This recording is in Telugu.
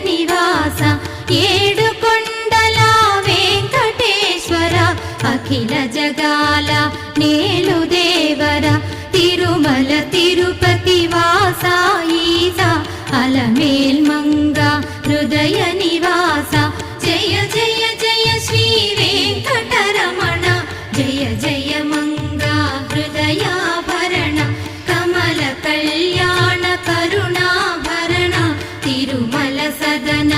నివాస ఏడుకొండల వెంకటేశ్వర అఖిల జగాల నేలు దేవర తిరుమల తిరుపతి వాస ఈస అలమేల్ మంగ హృదయ నివాస జయ జయ జయ శ్రీ వెంకటరమణ జయ జయ మంగ హృదయాభరణ కమల కళ్యాణ కరుణాభరణ తిరుమల సదన